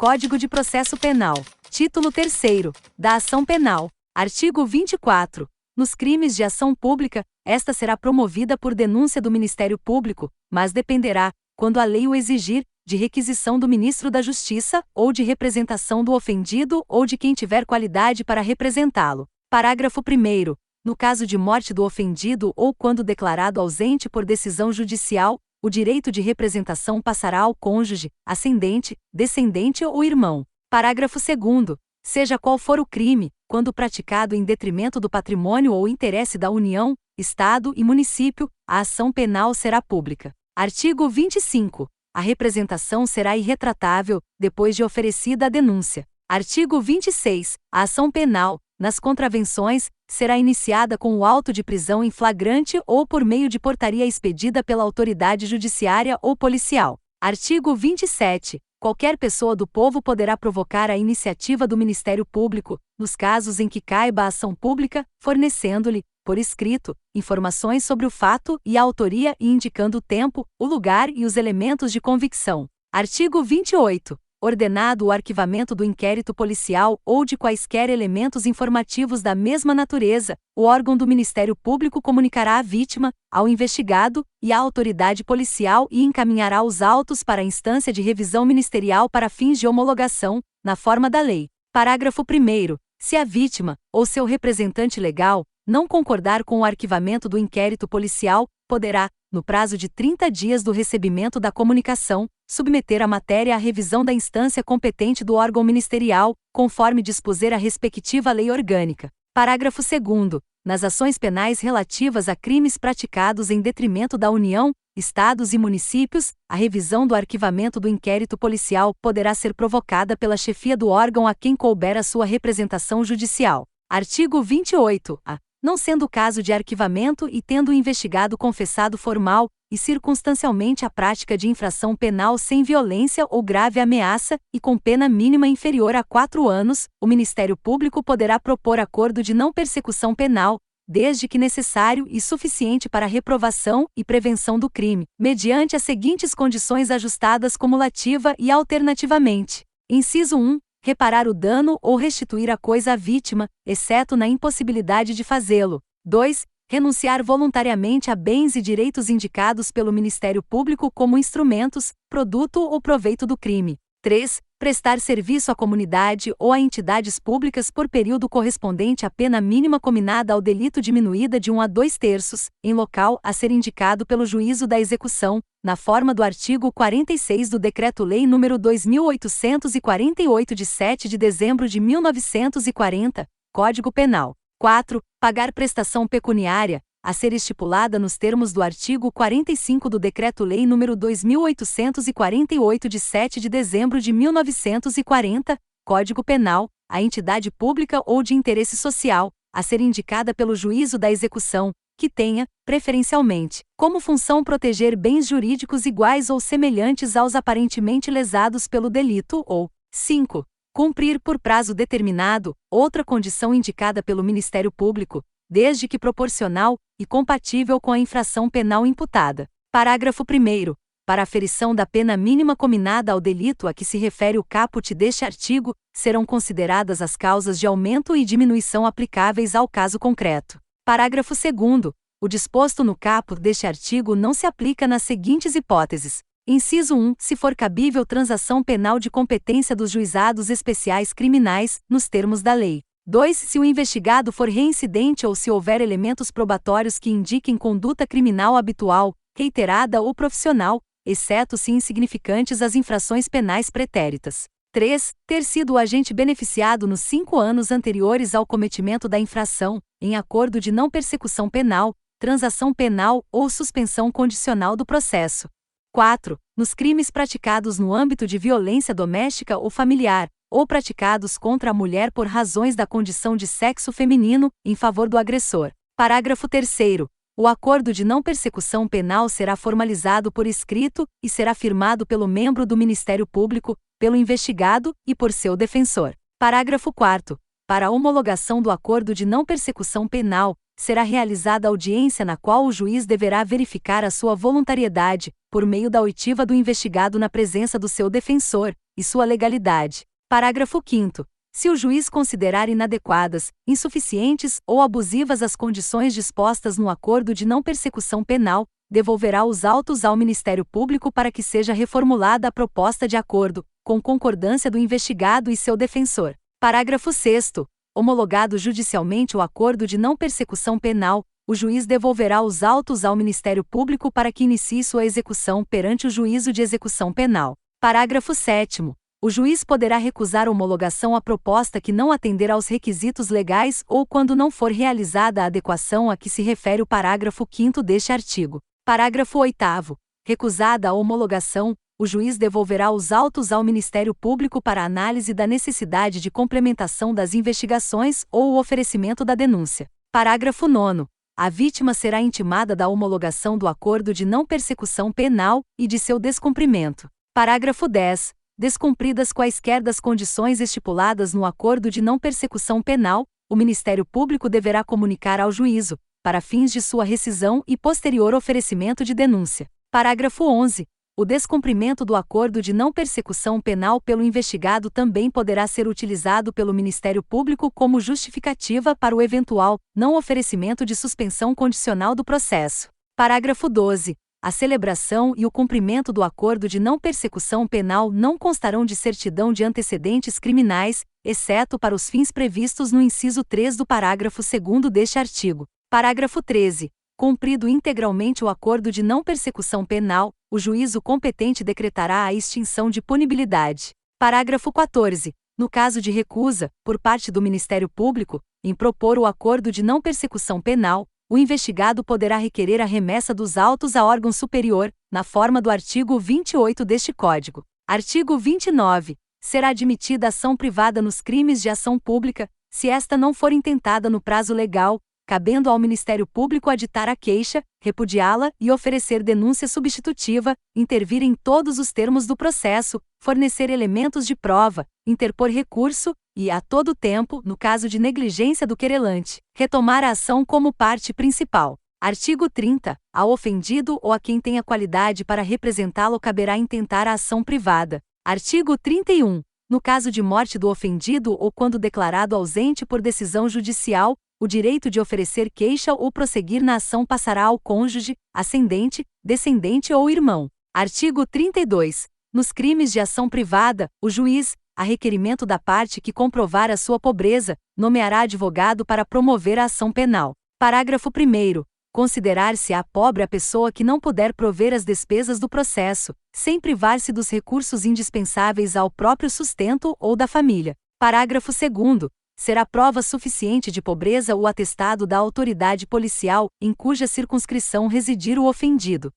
Código de Processo Penal. Título 3º. Da ação penal. Artigo 24. Nos crimes de ação pública, esta será promovida por denúncia do Ministério Público, mas dependerá, quando a lei o exigir, de requisição do Ministro da Justiça, ou de representação do ofendido ou de quem tiver qualidade para representá-lo. Parágrafo 1º. No caso de morte do ofendido ou quando declarado ausente por decisão judicial, o direito de representação passará ao cônjuge, ascendente, descendente ou irmão. Parágrafo 2º. Seja qual for o crime, quando praticado em detrimento do patrimônio ou interesse da União, Estado e município, a ação penal será pública. Artigo 25. A representação será irretratável, depois de oferecida a denúncia. Artigo 26. A ação penal, nas contravenções, será iniciada com o auto de prisão em flagrante ou por meio de portaria expedida pela autoridade judiciária ou policial. Artigo 27. Qualquer pessoa do povo poderá provocar a iniciativa do Ministério Público, nos casos em que caiba a ação pública, fornecendo-lhe, por escrito, informações sobre o fato e a autoria e indicando o tempo, o lugar e os elementos de convicção. Artigo 28. Ordenado o arquivamento do inquérito policial ou de quaisquer elementos informativos da mesma natureza, o órgão do Ministério Público comunicará à vítima, ao investigado e à autoridade policial e encaminhará os autos para a instância de revisão ministerial para fins de homologação, na forma da lei. Parágrafo 1º. Se a vítima, ou seu representante legal, não concordar com o arquivamento do inquérito policial, poderá, no prazo de 30 dias do recebimento da comunicação, submeter a matéria à revisão da instância competente do órgão ministerial, conforme dispuser a respectiva lei orgânica. Parágrafo 2º. Nas ações penais relativas a crimes praticados em detrimento da União, Estados e municípios, a revisão do arquivamento do inquérito policial poderá ser provocada pela chefia do órgão a quem couber a sua representação judicial. Artigo 28-A. Não sendo caso de arquivamento e tendo o investigado confessado formal e circunstancialmente a prática de infração penal sem violência ou grave ameaça e com pena mínima inferior a 4 anos, o Ministério Público poderá propor acordo de não persecução penal, desde que necessário e suficiente para a reprovação e prevenção do crime, mediante as seguintes condições ajustadas cumulativa e alternativamente. Inciso 1. Reparar o dano ou restituir a coisa à vítima, exceto na impossibilidade de fazê-lo. 2. Renunciar voluntariamente a bens e direitos indicados pelo Ministério Público como instrumentos, produto ou proveito do crime. 3. Prestar serviço à comunidade ou a entidades públicas por período correspondente à pena mínima cominada ao delito diminuída de 1 a 2/3, em local a ser indicado pelo juízo da execução, na forma do artigo 46 do Decreto-Lei nº 2848 de 7 de dezembro de 1940, Código Penal. 4. Pagar prestação pecuniária, a ser estipulada nos termos do artigo 45 do Decreto-Lei nº 2848 de 7 de dezembro de 1940, Código Penal, a entidade pública ou de interesse social, a ser indicada pelo juízo da execução, que tenha, preferencialmente, como função proteger bens jurídicos iguais ou semelhantes aos aparentemente lesados pelo delito ou 5. Cumprir por prazo determinado, outra condição indicada pelo Ministério Público, desde que proporcional e compatível com a infração penal imputada. Parágrafo 1º. Para a aferição da pena mínima cominada ao delito a que se refere o caput deste artigo, serão consideradas as causas de aumento e diminuição aplicáveis ao caso concreto. Parágrafo 2º. O disposto no caput deste artigo não se aplica nas seguintes hipóteses. Inciso 1. Se for cabível transação penal de competência dos juizados especiais criminais, nos termos da lei. 2. Se o investigado for reincidente ou se houver elementos probatórios que indiquem conduta criminal habitual, reiterada ou profissional, exceto se insignificantes as infrações penais pretéritas. 3. Ter sido o agente beneficiado nos 5 anos anteriores ao cometimento da infração, em acordo de não persecução penal, transação penal ou suspensão condicional do processo. 4. Nos crimes praticados no âmbito de violência doméstica ou familiar, ou praticados contra a mulher por razões da condição de sexo feminino, em favor do agressor. Parágrafo 3º. O acordo de não persecução penal será formalizado por escrito e será firmado pelo membro do Ministério Público, pelo investigado e por seu defensor. Parágrafo 4º. Para a homologação do acordo de não persecução penal, será realizada audiência na qual o juiz deverá verificar a sua voluntariedade, por meio da oitiva do investigado na presença do seu defensor, e sua legalidade. Parágrafo 5º. Se o juiz considerar inadequadas, insuficientes ou abusivas as condições dispostas no acordo de não persecução penal, devolverá os autos ao Ministério Público para que seja reformulada a proposta de acordo, com concordância do investigado e seu defensor. Parágrafo 6º. Homologado judicialmente o acordo de não persecução penal, o juiz devolverá os autos ao Ministério Público para que inicie sua execução perante o juízo de execução penal. Parágrafo 7º. O juiz poderá recusar homologação à proposta que não atender aos requisitos legais ou quando não for realizada a adequação a que se refere o parágrafo 5º deste artigo. Parágrafo 8º. Recusada a homologação, o juiz devolverá os autos ao Ministério Público para análise da necessidade de complementação das investigações ou o oferecimento da denúncia. Parágrafo 9º. A vítima será intimada da homologação do acordo de não persecução penal e de seu descumprimento. Parágrafo 10. Descumpridas quaisquer das condições estipuladas no acordo de não persecução penal, o Ministério Público deverá comunicar ao juízo, para fins de sua rescisão e posterior oferecimento de denúncia. Parágrafo 11. O descumprimento do acordo de não persecução penal pelo investigado também poderá ser utilizado pelo Ministério Público como justificativa para o eventual não oferecimento de suspensão condicional do processo. Parágrafo 12. A celebração e o cumprimento do acordo de não persecução penal não constarão de certidão de antecedentes criminais, exceto para os fins previstos no inciso 3 do parágrafo 2º deste artigo. Parágrafo 13. Cumprido integralmente o acordo de não persecução penal, o juízo competente decretará a extinção de punibilidade. Parágrafo 14. No caso de recusa, por parte do Ministério Público, em propor o acordo de não persecução penal, o investigado poderá requerer a remessa dos autos a órgão superior, na forma do artigo 28 deste Código. Artigo 29. Será admitida ação privada nos crimes de ação pública, se esta não for intentada no prazo legal, cabendo ao Ministério Público aditar a queixa, repudiá-la e oferecer denúncia substitutiva, intervir em todos os termos do processo, fornecer elementos de prova, interpor recurso e, a todo tempo, no caso de negligência do querelante, retomar a ação como parte principal. Artigo 30. Ao ofendido ou a quem tenha qualidade para representá-lo caberá intentar a ação privada. Artigo 31. No caso de morte do ofendido ou quando declarado ausente por decisão judicial, o direito de oferecer queixa ou prosseguir na ação passará ao cônjuge, ascendente, descendente ou irmão. Artigo 32. Nos crimes de ação privada, o juiz, a requerimento da parte que comprovar a sua pobreza, nomeará advogado para promover a ação penal. Parágrafo 1º. Considerar-se-á pobre a pessoa que não puder prover as despesas do processo, sem privar-se dos recursos indispensáveis ao próprio sustento ou da família. Parágrafo 2º. Será prova suficiente de pobreza o atestado da autoridade policial, em cuja circunscrição residir o ofendido.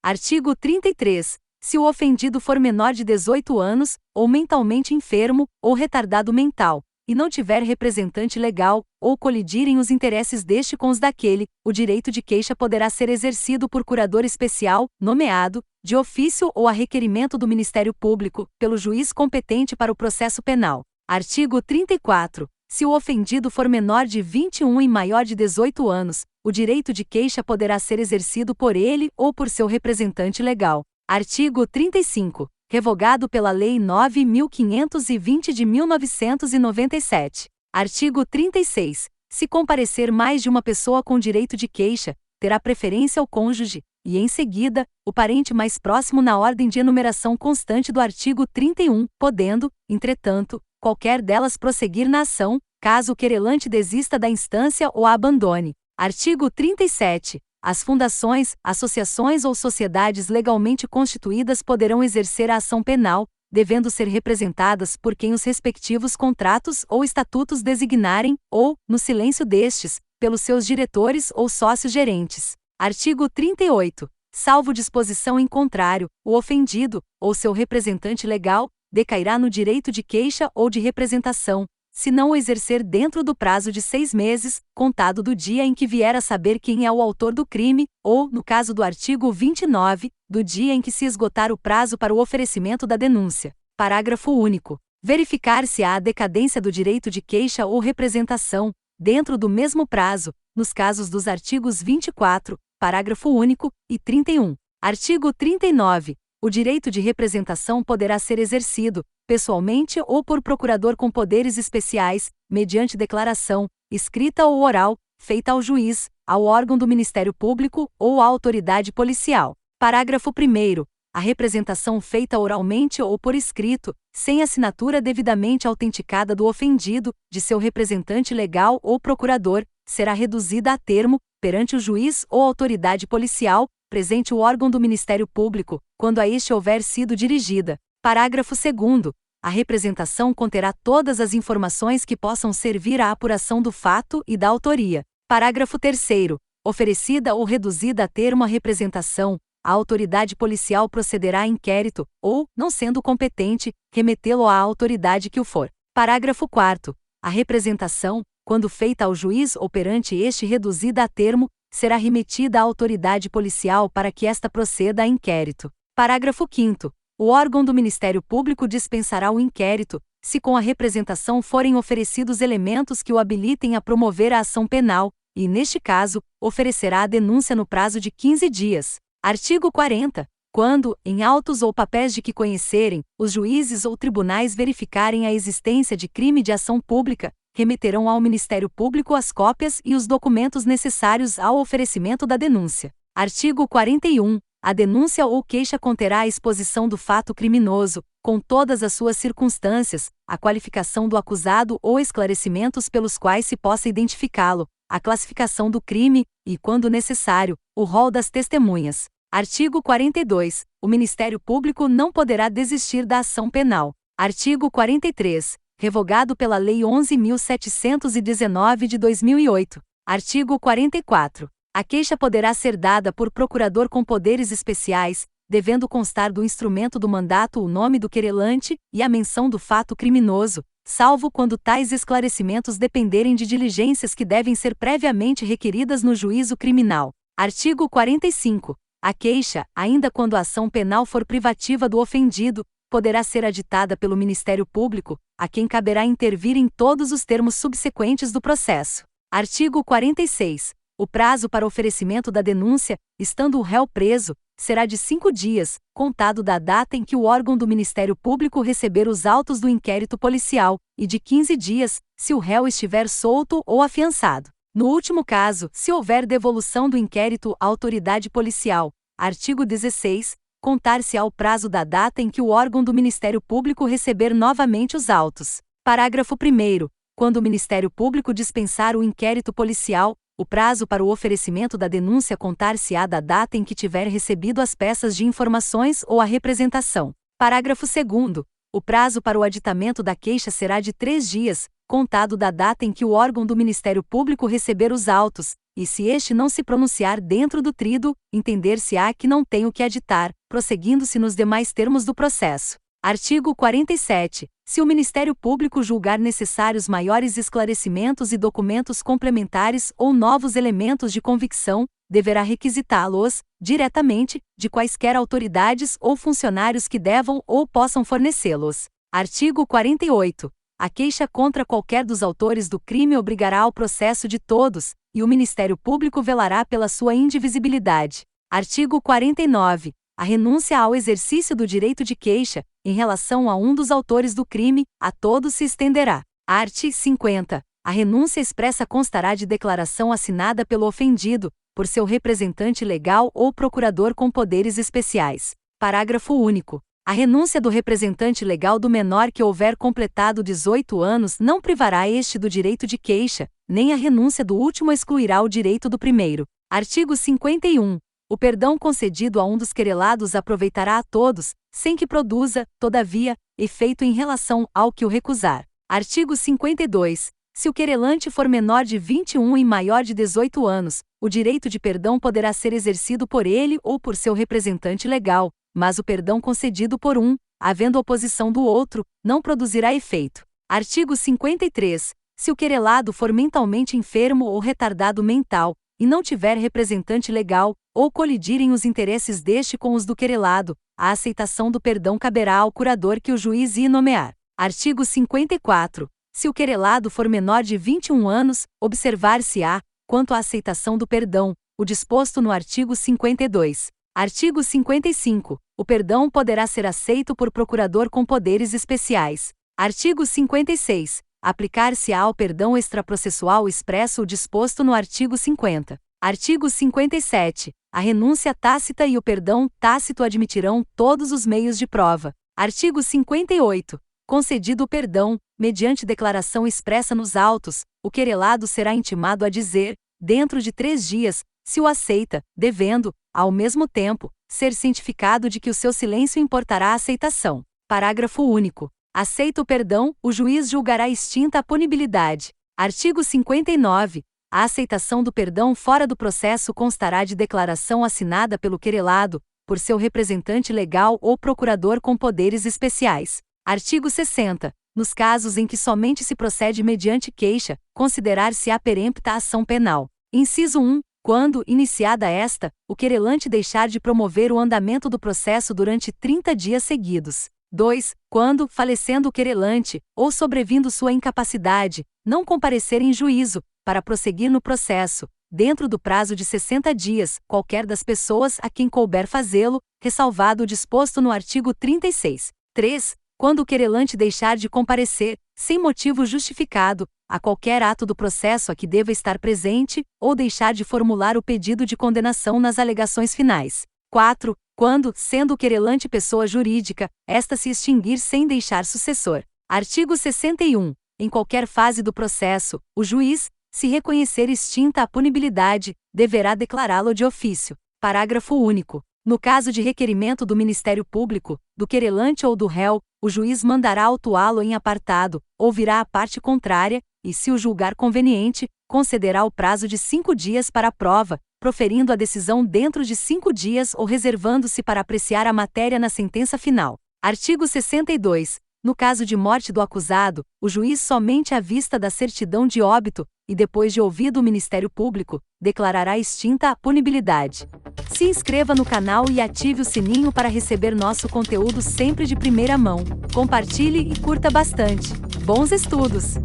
Artigo 33. Se o ofendido for menor de 18 anos, ou mentalmente enfermo, ou retardado mental, e não tiver representante legal, ou colidirem os interesses deste com os daquele, o direito de queixa poderá ser exercido por curador especial, nomeado, de ofício ou a requerimento do Ministério Público, pelo juiz competente para o processo penal. Artigo 34. Se o ofendido for menor de 21 e maior de 18 anos, o direito de queixa poderá ser exercido por ele ou por seu representante legal. Artigo 35. Revogado pela Lei 9.520 de 1997. Artigo 36. Se comparecer mais de uma pessoa com direito de queixa, terá preferência o cônjuge, e, em seguida, o parente mais próximo na ordem de enumeração constante do artigo 31, podendo, entretanto, qualquer delas prosseguir na ação, caso o querelante desista da instância ou a abandone. Artigo 37. As fundações, associações ou sociedades legalmente constituídas poderão exercer a ação penal, devendo ser representadas por quem os respectivos contratos ou estatutos designarem, ou, no silêncio destes, pelos seus diretores ou sócios gerentes. Artigo 38. Salvo disposição em contrário, o ofendido, ou seu representante legal, decairá no direito de queixa ou de representação, se não o exercer dentro do prazo de 6 meses, contado do dia em que vier a saber quem é o autor do crime, ou, no caso do artigo 29, do dia em que se esgotar o prazo para o oferecimento da denúncia. Parágrafo único. Verificar-se-á a decadência do direito de queixa ou representação, dentro do mesmo prazo, nos casos dos artigos 24, parágrafo único, e 31. Artigo 39. O direito de representação poderá ser exercido, pessoalmente ou por procurador com poderes especiais, mediante declaração, escrita ou oral, feita ao juiz, ao órgão do Ministério Público ou à autoridade policial. Parágrafo 1º. A representação feita oralmente ou por escrito, sem assinatura devidamente autenticada do ofendido, de seu representante legal ou procurador, será reduzida a termo, perante o juiz ou autoridade policial, presente o órgão do Ministério Público, quando a este houver sido dirigida. Parágrafo 2º. A representação conterá todas as informações que possam servir à apuração do fato e da autoria. Parágrafo 3º. Oferecida ou reduzida a termo a representação, a autoridade policial procederá a inquérito, ou, não sendo competente, remetê-lo à autoridade que o for. Parágrafo 4º. A representação, quando feita ao juiz ou perante este reduzida a termo, será remetida à autoridade policial para que esta proceda a inquérito. Parágrafo 5º. O órgão do Ministério Público dispensará o inquérito, se com a representação forem oferecidos elementos que o habilitem a promover a ação penal, e, neste caso, oferecerá a denúncia no prazo de 15 dias. Artigo 40. Quando, em autos ou papéis de que conhecerem, os juízes ou tribunais verificarem a existência de crime de ação pública, remeterão ao Ministério Público as cópias e os documentos necessários ao oferecimento da denúncia. Artigo 41. A denúncia ou queixa conterá a exposição do fato criminoso, com todas as suas circunstâncias, a qualificação do acusado ou esclarecimentos pelos quais se possa identificá-lo, a classificação do crime e, quando necessário, o rol das testemunhas. Artigo 42. O Ministério Público não poderá desistir da ação penal. Artigo 43. Revogado pela Lei 11.719 de 2008. Artigo 44. A queixa poderá ser dada por procurador com poderes especiais, devendo constar do instrumento do mandato o nome do querelante e a menção do fato criminoso, salvo quando tais esclarecimentos dependerem de diligências que devem ser previamente requeridas no juízo criminal. Artigo 45. A queixa, ainda quando a ação penal for privativa do ofendido, poderá ser aditada pelo Ministério Público, a quem caberá intervir em todos os termos subsequentes do processo. Artigo 46. O prazo para oferecimento da denúncia, estando o réu preso, será de 5 dias, contado da data em que o órgão do Ministério Público receber os autos do inquérito policial, e de 15 dias, se o réu estiver solto ou afiançado. No último caso, se houver devolução do inquérito à autoridade policial. Artigo 16. Contar-se-á o prazo da data em que o órgão do Ministério Público receber novamente os autos. Parágrafo 1º. Quando o Ministério Público dispensar o inquérito policial, o prazo para o oferecimento da denúncia contar-se-á da data em que tiver recebido as peças de informações ou a representação. Parágrafo 2º. O prazo para o aditamento da queixa será de 3 dias, contado da data em que o órgão do Ministério Público receber os autos, e se este não se pronunciar dentro do tríduo, entender-se-á que não tem o que aditar, prosseguindo-se nos demais termos do processo. Artigo 47. Se o Ministério Público julgar necessários maiores esclarecimentos e documentos complementares ou novos elementos de convicção, deverá requisitá-los, diretamente, de quaisquer autoridades ou funcionários que devam ou possam fornecê-los. Artigo 48. A queixa contra qualquer dos autores do crime obrigará ao processo de todos, e o Ministério Público velará pela sua indivisibilidade. Artigo 49. A renúncia ao exercício do direito de queixa, em relação a um dos autores do crime, a todos se estenderá. Art. 50. A renúncia expressa constará de declaração assinada pelo ofendido, por seu representante legal ou procurador com poderes especiais. Parágrafo único. A renúncia do representante legal do menor que houver completado 18 anos não privará este do direito de queixa, nem a renúncia do último excluirá o direito do primeiro. Artigo 51. O perdão concedido a um dos querelados aproveitará a todos, sem que produza, todavia, efeito em relação ao que o recusar. Artigo 52. Se o querelante for menor de 21 e maior de 18 anos, o direito de perdão poderá ser exercido por ele ou por seu representante legal, mas o perdão concedido por um, havendo oposição do outro, não produzirá efeito. Artigo 53. Se o querelado for mentalmente enfermo ou retardado mental, e não tiver representante legal, ou colidirem os interesses deste com os do querelado, a aceitação do perdão caberá ao curador que o juiz ir nomear. Artigo 54. Se o querelado for menor de 21 anos, observar-se-á, quanto à aceitação do perdão, o disposto no artigo 52. Artigo 55. O perdão poderá ser aceito por procurador com poderes especiais. Artigo 56. Aplicar-se-á ao perdão extraprocessual expresso o disposto no artigo 50. Artigo 57. A renúncia tácita e o perdão tácito admitirão todos os meios de prova. Artigo 58. Concedido o perdão, mediante declaração expressa nos autos, o querelado será intimado a dizer, dentro de 3 dias, se o aceita, devendo, ao mesmo tempo, ser cientificado de que o seu silêncio importará a aceitação. Parágrafo único. Aceita o perdão, o juiz julgará extinta a punibilidade. Artigo 59. A aceitação do perdão fora do processo constará de declaração assinada pelo querelado, por seu representante legal ou procurador com poderes especiais. Artigo 60. Nos casos em que somente se procede mediante queixa, considerar-se-á perempta a ação penal. Inciso 1. Quando, iniciada esta, o querelante deixar de promover o andamento do processo durante 30 dias seguidos. 2. Quando, falecendo o querelante, ou sobrevindo sua incapacidade, não comparecer em juízo, para prosseguir no processo, dentro do prazo de 60 dias, qualquer das pessoas a quem couber fazê-lo, ressalvado o disposto no artigo 36. 3. Quando o querelante deixar de comparecer, sem motivo justificado, a qualquer ato do processo a que deva estar presente, ou deixar de formular o pedido de condenação nas alegações finais. 4. Quando, sendo o querelante pessoa jurídica, esta se extinguir sem deixar sucessor. Artigo 61. Em qualquer fase do processo, o juiz, se reconhecer extinta a punibilidade, deverá declará-lo de ofício. Parágrafo único. No caso de requerimento do Ministério Público, do querelante ou do réu, o juiz mandará autuá-lo em apartado, ouvirá a parte contrária, e, se o julgar conveniente, concederá o prazo de 5 dias para a prova, proferindo a decisão dentro de 5 dias ou reservando-se para apreciar a matéria na sentença final. Artigo 62. No caso de morte do acusado, o juiz somente à vista da certidão de óbito, e depois de ouvido o Ministério Público, declarará extinta a punibilidade. Se inscreva no canal e ative o sininho para receber nosso conteúdo sempre de primeira mão. Compartilhe e curta bastante. Bons estudos!